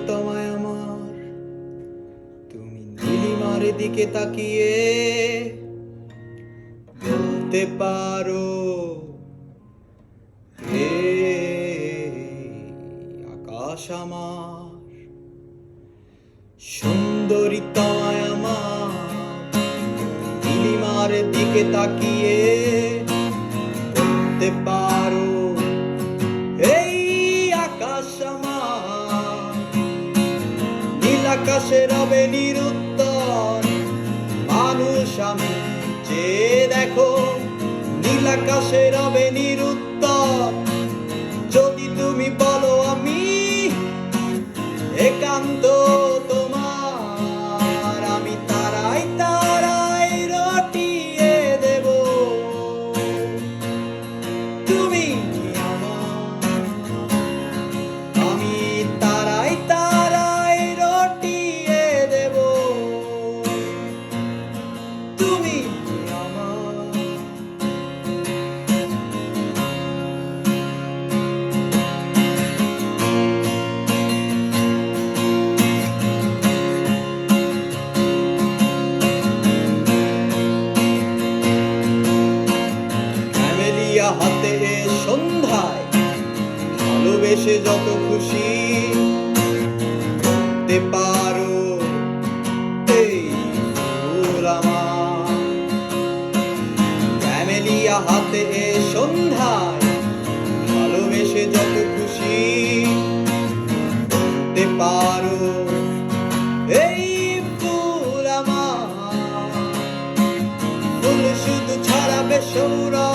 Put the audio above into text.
তোমায় আমার, তুমি নীলিমার দিকে তাকিয়ে বলতে পারো, হে আকাশ আমার, সুন্দরী তোমায় আমার, নীলিমার দিকে তাকিয়ে বলতে পারো, এই আকাশ আমার, নীল আকাশে রবে নিরুত্তর মানুষ আমি, যে দেখো নীল আকাশে রবে নিরুত্তর, যদি তুমি বলো আমি একান্ত তোমার, আমি তারাই তারাই রটিয়ে দেব, তুমি আমার, আমি তারাই তারাই রটিয়ে দেব, তুমি আমার। হাতে সন্ধ্যায় ভালোবেসে যত খুশি করতে পারো, এই ফুল আমার, ক্যামেলিয়া হাতে সন্ধ্যায় ভালোবেসে যত খুশি করতে পারো, এই ফুল আমার, ফুল শুধু ছড়াবে সৌরভ